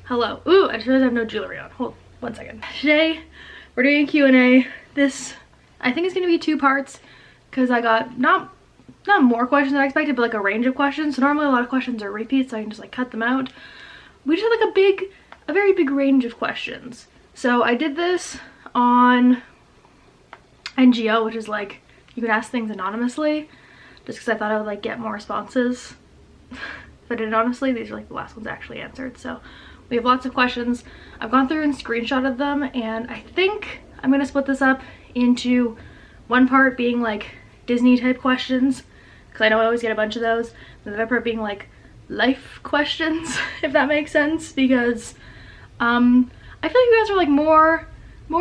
Hello. Ooh, I just realized I have no jewelry on. Hold 1 second. Today, we're doing a Q&A. This, I think, is going to be 2 parts because I got not more questions than I expected, but like a range of questions. So normally a lot of questions are repeats, so I can just like cut them out. We just had like a very big range of questions. So I did this on NGO, which is like, you can ask things anonymously, just because I thought I would like get more responses. If I did it honestly, these are like the last ones actually answered. So we have lots of questions. I've gone through and screenshotted them, and I think I'm gonna split this up into one part being like Disney type questions, because I know I always get a bunch of those, and the other part being like life questions, if that makes sense, because I feel like you guys are like more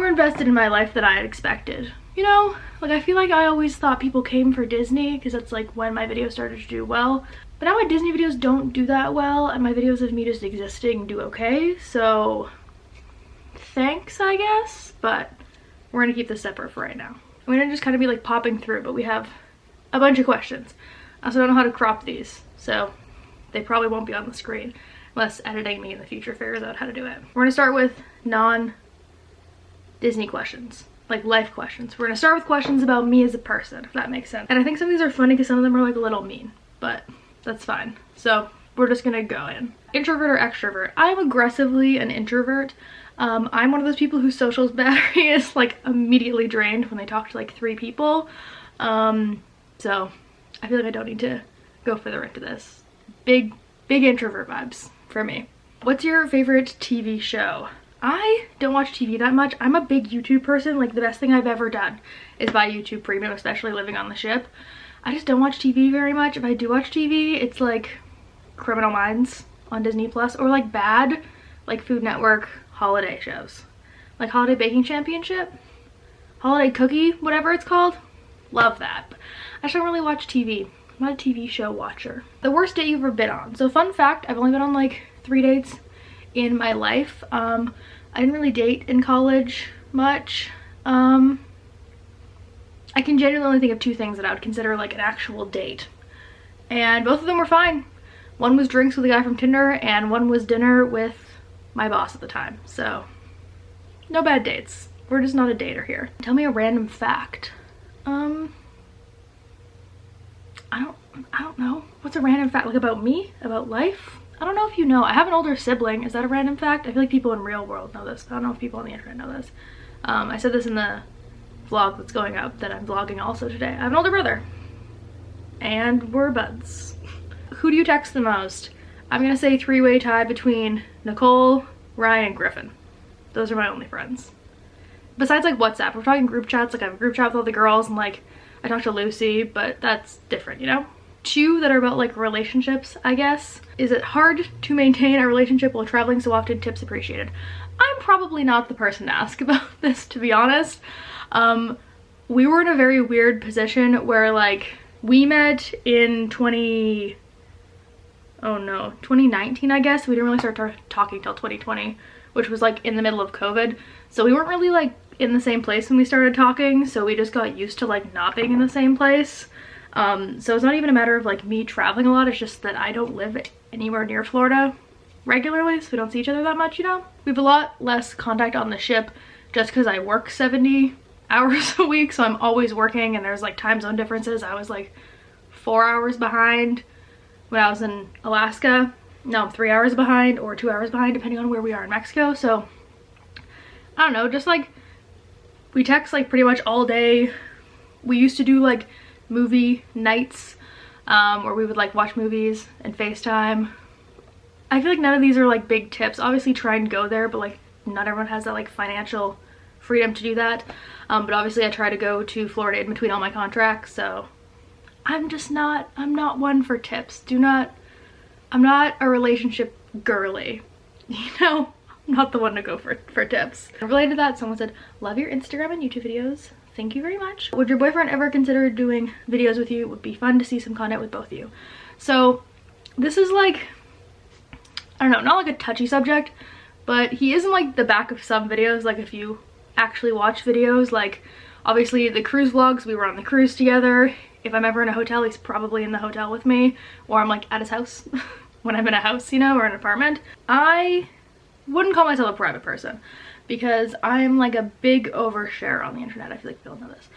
invested in my life than I had expected. You know, like I feel like I always thought people came for Disney because that's like when my videos started to do well. But now my Disney videos don't do that well, and my videos of me just existing do okay, so thanks, I guess, but we're gonna keep this separate for right now. I'm gonna just kind of be like popping through, but we have a bunch of questions. I also don't know how to crop these, so they probably won't be on the screen unless editing me in the future figures out how to do it. We're gonna start with non-Disney questions, like life questions. We're gonna start with questions about me as a person, if that makes sense. And I think some of these are funny because some of them are like a little mean, but that's fine. So we're just gonna go in. Introvert or extrovert? I'm aggressively an introvert. I'm one of those people whose social battery is like immediately drained when they talk to like 3 people. So I feel like I don't need to go further into this. Big introvert vibes for me. What's your favorite TV show? I don't watch TV that much. I'm a big YouTube person. Like the best thing I've ever done is buy YouTube Premium, especially living on the ship. I just don't watch TV very much. If I do watch TV, it's like Criminal Minds on Disney Plus, or like bad, like Food Network holiday shows. Like Holiday Baking Championship, Holiday Cookie, whatever it's called. Love that. But I just don't really watch TV. I'm not a TV show watcher. The worst date you've ever been on. So fun fact, I've only been on like 3 dates in my life. I didn't really date in college much. I can genuinely think of 2 things that I would consider like an actual date, and both of them were fine. One was drinks with a guy from Tinder, and one was dinner with my boss at the time. So no bad dates. We're just not a dater here. Tell me a random fact. I don't know. What's a random fact? Like about me? About life? I don't know if you know. I have an older sibling. Is that a random fact? I feel like people in real world know this. I don't know if people on the internet know this. I said this in the vlog that's going up that I'm vlogging also today. I have an older brother, and we're buds. Who do you text the most? I'm gonna say 3-way tie between Nicole, Ryan, and Griffin. Those are my only friends. Besides like WhatsApp, we're talking group chats. Like I have a group chat with all the girls, and like I talk to Lucy, but that's different, you know? 2 that are about like relationships, I guess. Is it hard to maintain a relationship while traveling so often? Tips appreciated. I'm probably not the person to ask about this, to be honest. We were in a very weird position where like we met in 2019, I guess. We didn't really start talking till 2020, which was like in the middle of COVID. So we weren't really like in the same place when we started talking, so we just got used to like not being in the same place. So it's not even a matter of like me traveling a lot, it's just that I don't live anywhere near Florida regularly, so we don't see each other that much, you know? We have a lot less contact on the ship just because I work 70 hours a week, so I'm always working, and there's like time zone differences. I was like 4 hours behind when I was in Alaska. Now I'm 3 hours behind or 2 hours behind depending on where we are in Mexico. So I don't know, just like we text like pretty much all day. We used to do like movie nights where we would like watch movies and FaceTime. I feel like none of these are like big tips. Obviously try and go there, but like not everyone has that like financial freedom to do that. But obviously I try to go to Florida in between all my contracts, so I'm not one for tips. I'm not a relationship girly, you know? I'm not the one to go for tips. Related to that, someone said, love your Instagram and YouTube videos. Thank you very much. Would your boyfriend ever consider doing videos with you? It would be fun to see some content with both of you. So this is like, I don't know, not like a touchy subject, but he is in like the back of some videos. Like if you actually watch videos, like obviously the cruise vlogs, we were on the cruise together. If I'm ever in a hotel, he's probably in the hotel with me, or I'm like at his house when I'm in a house, you know, or an apartment. I wouldn't call myself a private person because I'm like a big overshare on the internet. I feel like people know this.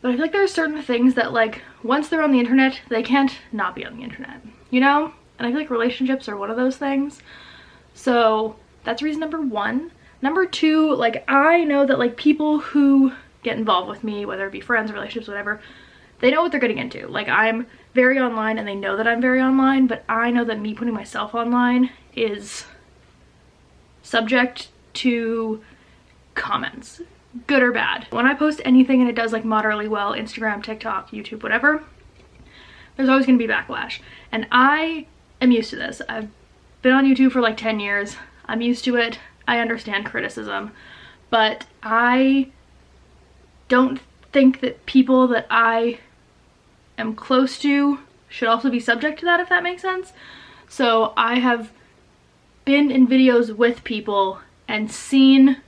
But I feel like there are certain things that like once they're on the internet, they can't not be on the internet, you know? And I feel like relationships are one of those things. So that's reason number one. Number two, like I know that like people who get involved with me, whether it be friends, relationships, whatever, they know what they're getting into. Like I'm very online and they know that I'm very online, but I know that me putting myself online is subject to comments, good or bad. When I post anything and it does like moderately well, Instagram, TikTok, YouTube, whatever, there's always gonna be backlash. And I am used to this. I've been on YouTube for like 10 years. I'm used to it. I understand criticism, but I don't think that people that I am close to should also be subject to that, if that makes sense. So I have been in videos with people and seen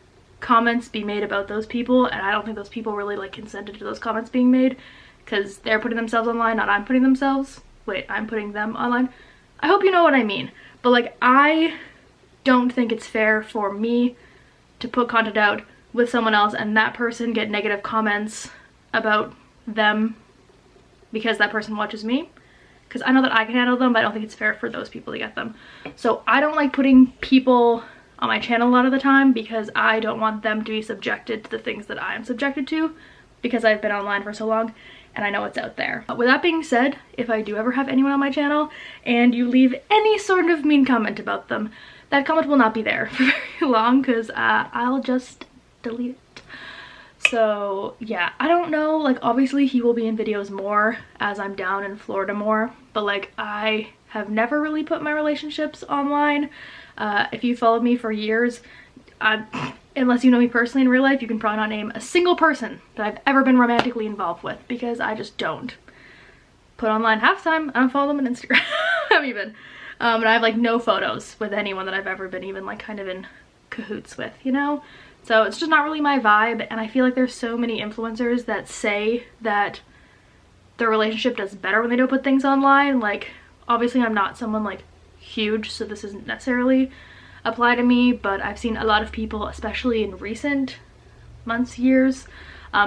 comments be made about those people, and I don't think those people really like consented to those comments being made because they're putting themselves online, not I'm putting themselves. Wait, I'm putting them online. I hope you know what I mean. But like, I don't think it's fair for me to put content out with someone else and that person get negative comments about them because that person watches me. Because I know that I can handle them, but I don't think it's fair for those people to get them. So I don't like putting people on my channel a lot of the time because I don't want them to be subjected to the things that I am subjected to because I've been online for so long and I know it's out there. With that being said, if I do ever have anyone on my channel and you leave any sort of mean comment about them, that comment will not be there for very long because I'll just delete it. So yeah, I don't know, like obviously he will be in videos more as I'm down in Florida more, but like I have never really put my relationships online. If you followed me for years, unless you know me personally in real life, you can probably not name a single person that I've ever been romantically involved with because I just don't put online half the time. I don't follow them on Instagram even. And I have like no photos with anyone that I've ever been even like kind of in cahoots with, you know? So it's just not really my vibe, and I feel like there's so many influencers that say that their relationship does better when they don't put things online. Like obviously I'm not someone like huge, so this isn't necessarily apply to me, but I've seen a lot of people, especially in recent months, years,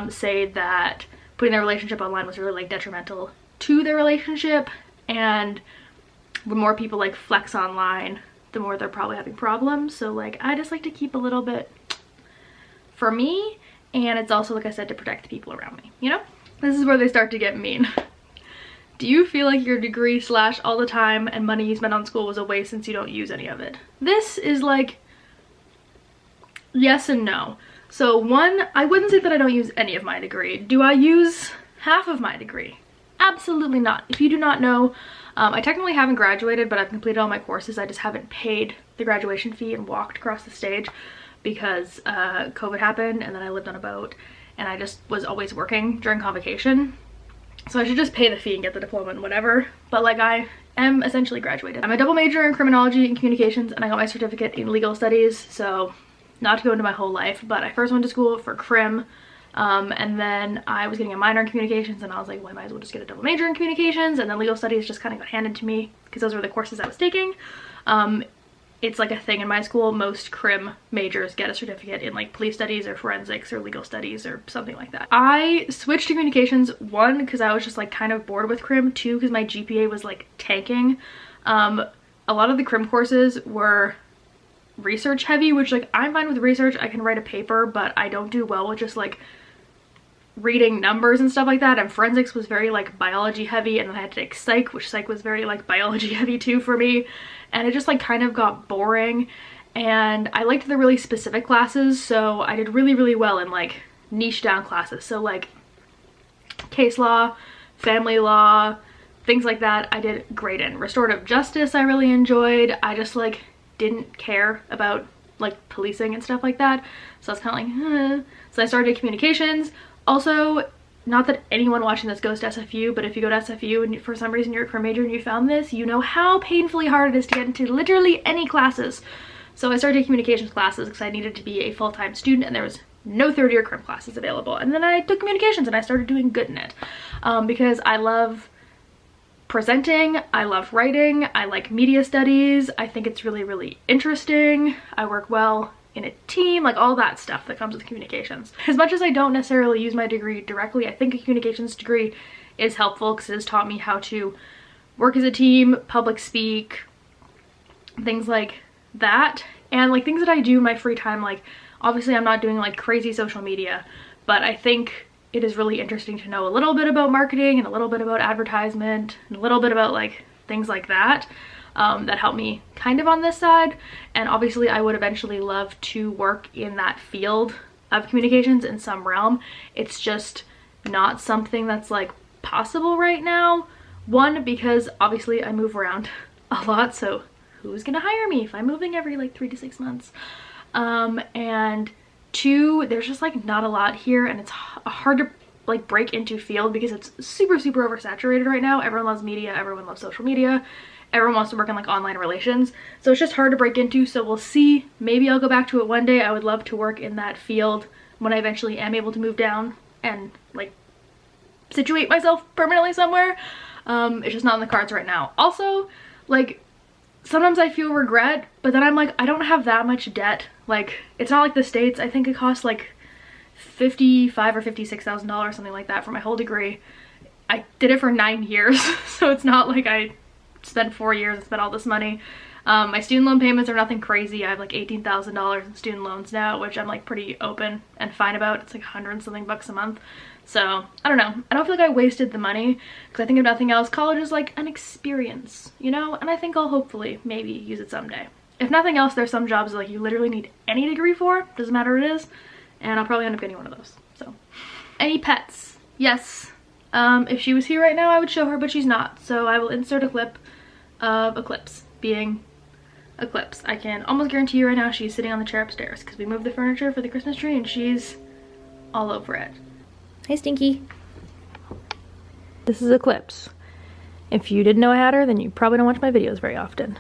say that putting their relationship online was really like detrimental to their relationship, and the more people like flex online, the more they're probably having problems. So like I just like to keep a little bit for me, and it's also, like I said, to protect the people around me, you know? This is where they start to get mean. Do you feel like your degree / all the time and money you spent on school was a waste since you don't use any of it? This is like yes and no. So one, I wouldn't say that I don't use any of my degree. Do I use half of my degree? Absolutely not. If you do not know, I technically haven't graduated, but I've completed all my courses. I just haven't paid the graduation fee and walked across the stage because COVID happened, and then I lived on a boat and I just was always working during convocation. So I should just pay the fee and get the diploma and whatever. But like I am essentially graduated. I'm a double major in criminology and communications, and I got my certificate in legal studies. So not to go into my whole life, but I first went to school for crim. And then I was getting a minor in communications, and I was like, well, I might as well just get a double major in communications. And then legal studies just kind of got handed to me because those were the courses I was taking. It's like a thing in my school. Most crim majors get a certificate in like police studies or forensics or legal studies or something like that. I switched to communications, one, because I was just like kind of bored with crim, two, because my GPA was like tanking. A lot of the crim courses were research heavy, which like I'm fine with research. I can write a paper, but I don't do well with just like reading numbers and stuff like that. And forensics was very like biology heavy, and then I had to take psych, which psych was very like biology heavy too for me, and it just like kind of got boring. And I liked the really specific classes, so I did really well in like niche down classes. So like case law, family law, things like that I did great in. Restorative justice I really enjoyed. I just like didn't care about like policing and stuff like that, so I was kind of like So I started communications. Also, not that anyone watching this goes to SFU, but if you go to SFU and for some reason you're a crim major and you found this, you know how painfully hard it is to get into literally any classes. So I started taking communications classes because I needed to be a full-time student, and there was no third-year crim classes available. And then I took communications and I started doing good in it because I love presenting, I love writing, I like media studies, I think it's really, really interesting, I work well in a team, like all that stuff that comes with communications. As much as I don't necessarily use my degree directly, I think a communications degree is helpful because it has taught me how to work as a team, public speak, things like that. And like things that I do in my free time, like obviously I'm not doing like crazy social media, but I think it is really interesting to know a little bit about marketing and a little bit about advertisement and a little bit about like things like that that help me kind of on this side. And obviously I would eventually love to work in that field of communications in some realm. It's just not something that's like possible right now. One, because obviously I move around a lot, so who's gonna hire me if I'm moving every like 3 to 6 months? And two, there's just like not a lot here, and it's hard to like break into field because it's super oversaturated right now. Everyone loves media, everyone loves social media, everyone wants to work in like online relations, so it's just hard to break into. So we'll see, maybe I'll go back to it one day. I would love to work in that field when I eventually am able to move down and like situate myself permanently somewhere. It's just not in the cards right now. Also, like sometimes I feel regret, but then I'm like, I don't have that much debt. Like it's not like the States. I think it costs like $55,000 or $56,000, something like that, for my whole degree. I did it for 9 years, so it's not like I spent 4 years and spent all this money. My student loan payments are nothing crazy. I have like $18,000 in student loans now, which I'm like pretty open and fine about. It's like 100 and something bucks a month. So I don't know. I don't feel like I wasted the money because I think if nothing else, college is like an experience, you know? And I think I'll hopefully maybe use it someday. If nothing else, there's some jobs like you literally need any degree for, doesn't matter what it is, and I'll probably end up getting one of those. So, any pets? Yes. If she was here right now, I would show her, but she's not. So I will insert a clip of Eclipse being Eclipse. I can almost guarantee you right now she's sitting on the chair upstairs because we moved the furniture for the Christmas tree and she's all over it. Hey, Stinky. This is Eclipse. If you didn't know I had her, then you probably don't watch my videos very often.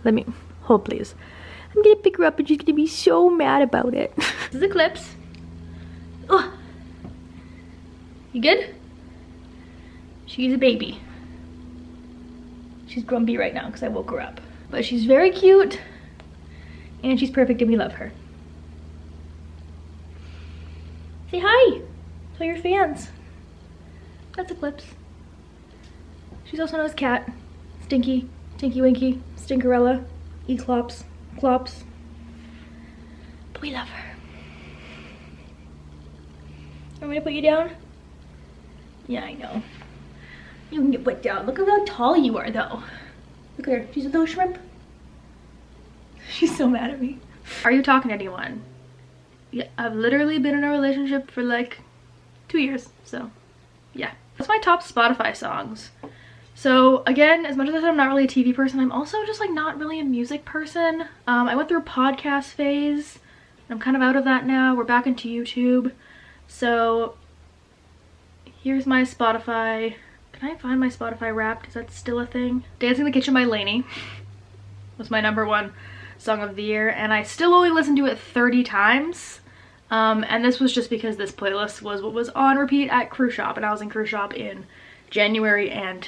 Let me hold, please. I'm gonna pick her up and she's gonna be so mad about it. This is Eclipse. Oh, you good? She's a baby. She's grumpy right now because I woke her up. But she's very cute and she's perfect and we love her. Say hi. Tell your fans. That's Eclipse. She's also known as Cat, Stinky, Tinky Winky, Stinkerella, Eclops, Clops. But we love her. Want me to put you down? Yeah, I know. You can get put down. Look at how tall you are though. Look at her. She's a little shrimp. She's so mad at me. Are you talking to anyone? Yeah, I've literally been in a relationship for like 2 years, so yeah. That's my top Spotify songs. So again, as much as I said I'm not really a TV person, I'm also just like not really a music person. I went through a podcast phase. I'm kind of out of that now. We're back into YouTube. So here's my Spotify. Can I find my Spotify Wrapped? Is that still a thing? Dancing in the Kitchen by Lainey was my #1 song of the year, and I still only listened to it 30 times. And this was just because this playlist was what was on repeat at Cruise Shop, and I was in Cruise Shop in January and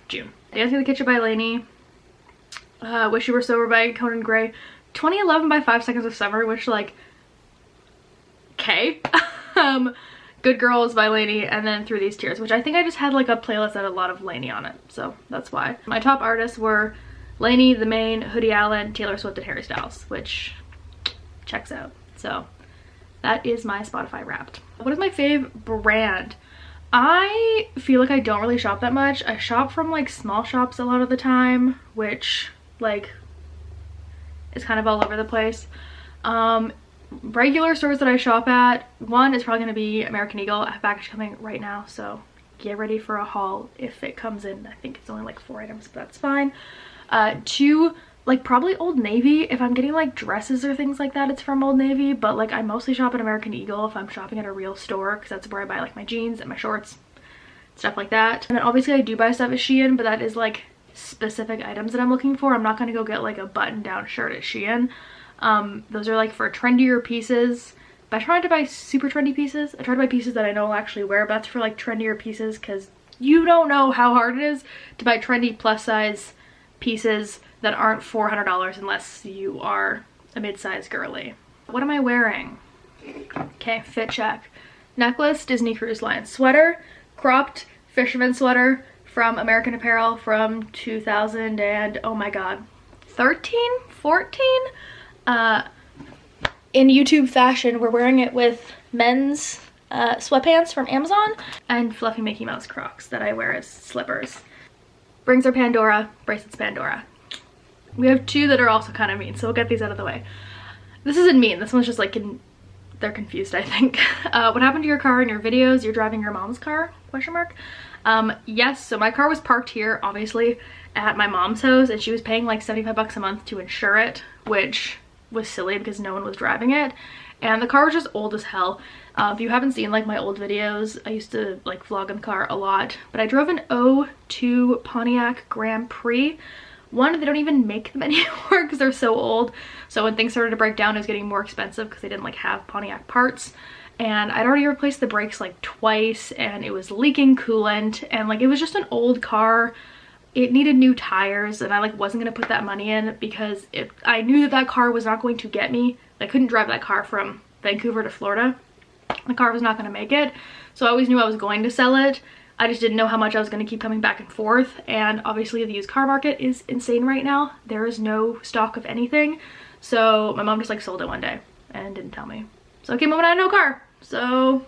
June. Dancing in the Kitchen by Lainey, Wish You Were Sober by Conan Gray, 2011 by 5 Seconds of Summer, which like, okay. Good Girls by Lainey, and then Through These Tears, which I think I just had like a playlist that had a lot of Lainey on it, so that's why. My top artists were Lainey, The Maine, Hoodie Allen, Taylor Swift, and Harry Styles, which checks out. So that is my Spotify Wrapped. What is my fave brand? I feel like I don't really shop that much. I shop from like small shops a lot of the time, which like is kind of all over the place. Regular stores that I shop at, one is probably going to be American Eagle. I have package coming right now, so get ready for a haul if it comes in. I think it's only like 4 items, but that's fine. 2, like probably Old Navy. If I'm getting like dresses or things like that, it's from Old Navy, but like I mostly shop at American Eagle if I'm shopping at a real store, because that's where I buy like my jeans and my shorts, stuff like that. And then obviously I do buy stuff at Shein, but that is like specific items that I'm looking for. I'm not going to go get like a button-down shirt at Shein. Those are like for trendier pieces, but I try not to buy super trendy pieces. I try to buy pieces that I know I'll actually wear, but that's for like trendier pieces because You don't know how hard it is to buy trendy plus size pieces that aren't $400 unless you are a mid-sized girly. What am I wearing? Okay, fit check. Necklace, Disney Cruise Line. Sweater, cropped fisherman sweater from American Apparel from 2000 and oh my god, 13, 14? In YouTube fashion, we're wearing it with men's sweatpants from Amazon and fluffy Mickey Mouse Crocs that I wear as slippers. Rings are Pandora, bracelets Pandora. We have two that are also kind of mean, so we'll get these out of the way. This isn't mean, this one's just like, they're confused, I think. What happened to your car in your videos? You're driving your mom's car? Question mark. Yes, so my car was parked here, obviously, at my mom's house, and she was paying like 75 bucks a month to insure it, which was silly because no one was driving it. And the car was just old as hell. If you haven't seen like my old videos, I used to like vlog in the car a lot, but I drove an '02 Pontiac Grand Prix. One, they don't even make them anymore because they're so old. So when things started to break down, it was getting more expensive because they didn't like have Pontiac parts. And I'd already replaced the brakes like twice, and it was leaking coolant, and like it was just an old car. It needed new tires, and I like wasn't gonna put that money in because I knew that that car was not going to get me. I couldn't drive that car from Vancouver to Florida. The car was not gonna make it. So I always knew I was going to sell it. I just didn't know how much I was going to keep coming back and forth, and obviously the used car market is insane right now. There is no stock of anything, so my mom just like sold it one day and didn't tell me. So I came home and I had no car, so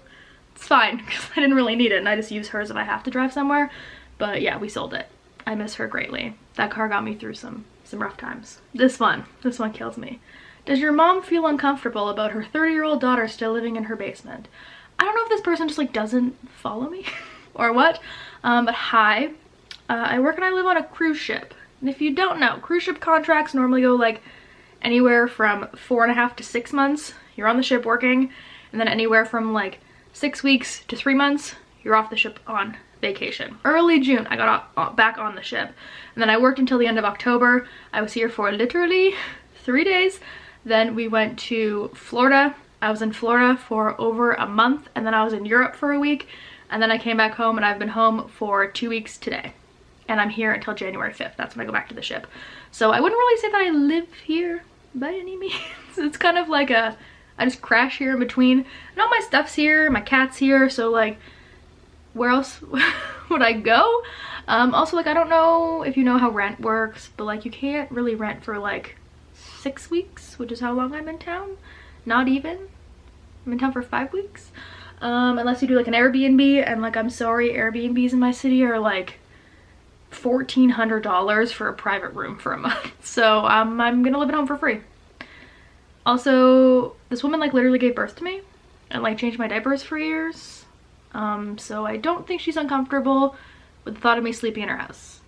it's fine because I didn't really need it, and I just use hers if I have to drive somewhere. But yeah, we sold it. I miss her greatly. That car got me through some rough times. This one kills me. Does your mom feel uncomfortable about her 30-year-old daughter still living in her basement? I don't know if this person just like doesn't follow me or what, but hi. I work and I live on a cruise ship. And if you don't know, cruise ship contracts normally go like anywhere from 4.5 to 6 months. You're on the ship working, and then anywhere from like 6 weeks to 3 months, you're off the ship on vacation. Early June, I got back on the ship, and then I worked until the end of October. I was here for literally 3 days. Then we went to Florida. I was in Florida for over a month, and then I was in Europe for a week, and then I came back home, and I've been home for 2 weeks today. And I'm here until January 5th. That's when I go back to the ship. So I wouldn't really say that I live here by any means. It's kind of like I just crash here in between. And all my stuff's here, my cat's here, so like, where else would I go? Also, like, I don't know if you know how rent works, but like you can't really rent for like 6 weeks, which is how long I'm in town. Not even. I'm in town for 5 weeks. Unless you do like an Airbnb, and like, I'm sorry, Airbnbs in my city are like $1,400 for a private room for a month. So I'm gonna live at home for free. Also, this woman like literally gave birth to me and like changed my diapers for years. So I don't think she's uncomfortable with the thought of me sleeping in her house.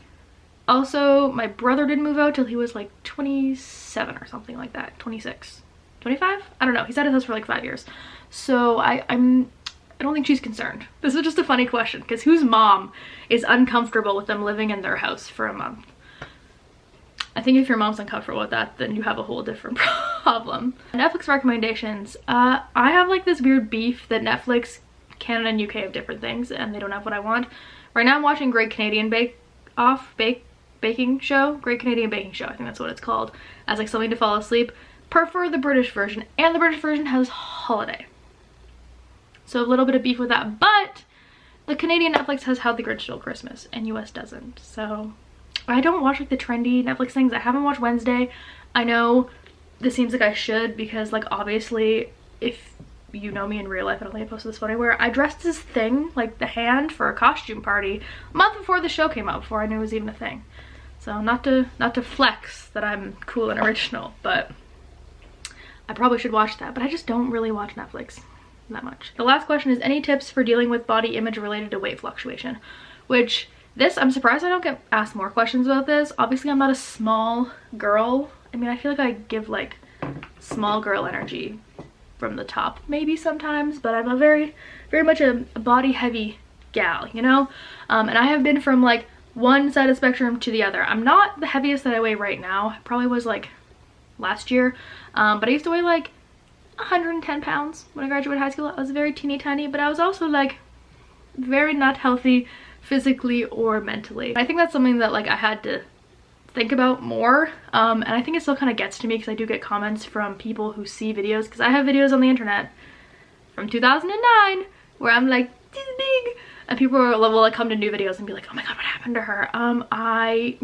Also, my brother didn't move out till he was like 27 or something like that. 26, 25? I don't know. He's had his house for like 5 years. So I don't think she's concerned. This is just a funny question, because whose mom is uncomfortable with them living in their house for a month? I think if your mom's uncomfortable with that, then you have a whole different problem. Netflix recommendations. I have like this weird beef that Netflix, Canada and UK have different things, and they don't have what I want. Right now I'm watching Great Canadian Baking Show. Great Canadian Baking Show, I think that's what it's called. As like something to fall asleep. Prefer the British version, and the British version has holiday. So a little bit of beef with that, but the Canadian Netflix has How the Grinch Stole Christmas, and US doesn't. So I don't watch like the trendy Netflix things. I haven't watched Wednesday. I know this seems like I should, because like obviously if you know me in real life, I don't think I posted this photo anywhere. I dressed this thing, like the hand, for a costume party a month before the show came out, before I knew it was even a thing. So not to flex that I'm cool and original, but I probably should watch that. But I just don't really watch Netflix that much. The last question is, any tips for dealing with body image related to weight fluctuation? Which I'm surprised I don't get asked more questions about this. Obviously I'm not a small girl. I mean, I feel like I give like small girl energy from the top maybe sometimes, but I'm a very much a body heavy gal, you know? And I have been from like one side of the spectrum to the other. I'm not the heaviest that I weigh right now. I probably was like last year, but I used to weigh like 110 pounds when I graduated high school. I was very teeny tiny, but I was also like very not healthy, physically or mentally. I think that's something that like I had to think about more, and I think it still kind of gets to me because I do get comments from people who see videos, because I have videos on the internet from 2009 where I'm like this big, and people will like come to new videos and be like, oh my god, what happened to her? I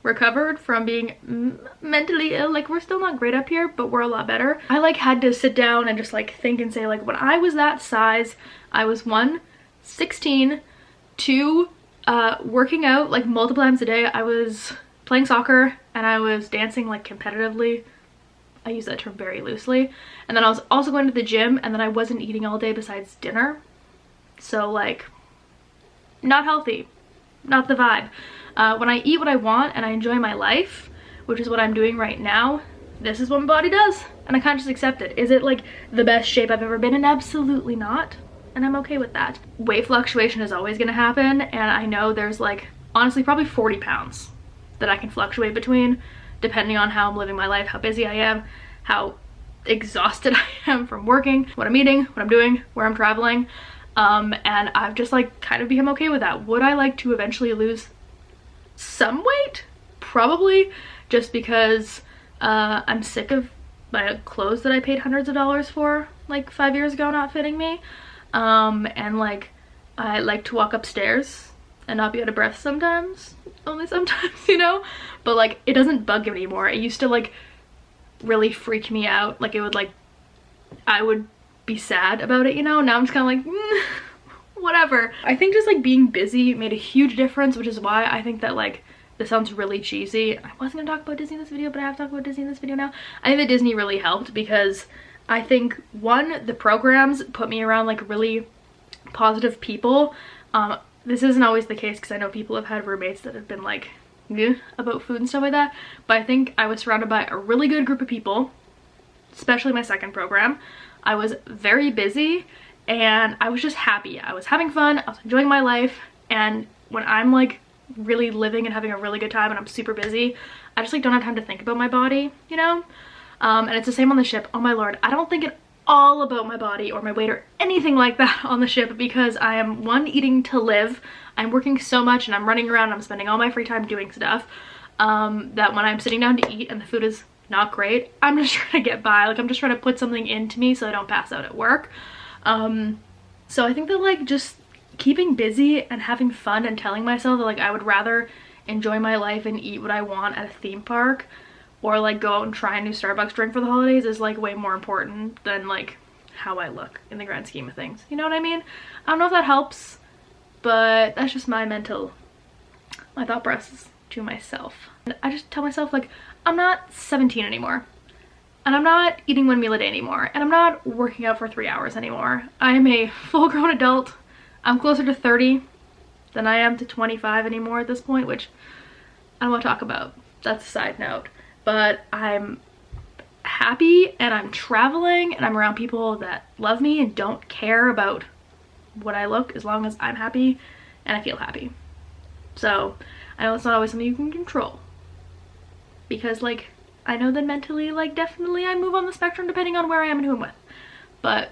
recovered from being mentally ill. Like, we're still not great up here, but we're a lot better. I like had to sit down and just like think and say, like, when I was that size, I was 16, 2, working out like multiple times a day. I was playing soccer and I was dancing like competitively. I use that term very loosely. And then I was also going to the gym, and then I wasn't eating all day besides dinner. So like, not healthy, not the vibe. When I eat what I want and I enjoy my life, which is what I'm doing right now, this is what my body does, and I kind of just accept it. Is it like the best shape I've ever been in? Absolutely not, and I'm okay with that. Weight fluctuation is always gonna happen, and I know there's like, honestly, probably 40 pounds that I can fluctuate between, depending on how I'm living my life, how busy I am, how exhausted I am from working, what I'm eating, what I'm doing, where I'm traveling, and I've just like kind of become okay with that. Would I like to eventually lose some weight? Probably, just because I'm sick of my clothes that I paid hundreds of dollars for like 5 years ago not fitting me, and like I like to walk upstairs and not be out of breath sometimes, only sometimes, you know, but like it doesn't bug me anymore. It used to like really freak me out, like it would like, I would be sad about it, you know. Now I'm just kind of like whatever. I think just like being busy made a huge difference, which is why I think that like, this sounds really cheesy, I wasn't gonna talk about Disney in this video, but I have to talk about Disney in this video now. I think that Disney really helped because I think, one, the programs put me around like really positive people. This isn't always the case because I know people have had roommates that have been like about food and stuff like that, but I think I was surrounded by a really good group of people, especially my second program. I was very busy and I was just happy. I was having fun, I was enjoying my life, and when I'm like really living and having a really good time and I'm super busy, I just like don't have time to think about my body, you know? And it's the same on the ship. Oh my lord, I don't think at all about my body or my weight or anything like that on the ship, because I am, one, eating to live. I'm working so much and I'm running around, I'm spending all my free time doing stuff, that when I'm sitting down to eat and the food is not great, I'm just trying to get by. Like, I'm just trying to put something into me so I don't pass out at work. So I think that like just keeping busy and having fun and telling myself that like I would rather enjoy my life and eat what I want at a theme park, or like go out and try a new Starbucks drink for the holidays, is like way more important than like how I look in the grand scheme of things. You know what I mean? I don't know if that helps, but that's just my thought process to myself. And I just tell myself like, I'm not 17 anymore, and I'm not eating one meal a day anymore, and I'm not working out for 3 hours anymore. I am a full-grown adult. I'm closer to 30 than I am to 25 anymore at this point, which I don't want to talk about. That's a side note. But I'm happy and I'm traveling and I'm around people that love me and don't care about what I look, as long as I'm happy and I feel happy. So I know it's not always something you can control, because like I know that mentally, like, definitely I move on the spectrum depending on where I am and who I'm with, but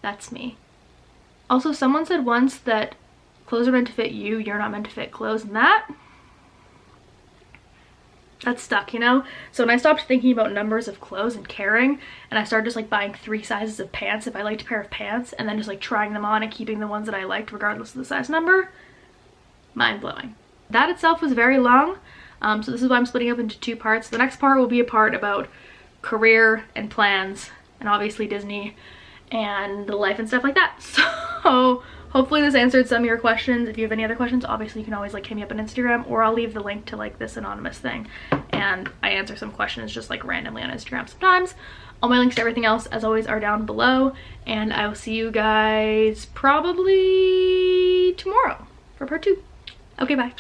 that's me. Also, someone said once that clothes are meant to fit you, you're not meant to fit clothes, and that's stuck, you know? So when I stopped thinking about numbers of clothes and caring, and I started just like buying 3 sizes of pants if I liked a pair of pants, and then just like trying them on and keeping the ones that I liked regardless of the size number, mind-blowing. That itself was very long, so this is why I'm splitting up into 2 parts. The next part will be a part about career and plans, and obviously Disney and life and stuff like that. So hopefully this answered some of your questions. If you have any other questions, obviously you can always like hit me up on Instagram, or I'll leave the link to like this anonymous thing, and I answer some questions just like randomly on Instagram sometimes. All my links to everything else, as always, are down below, and I will see you guys probably tomorrow for part 2. Okay, bye.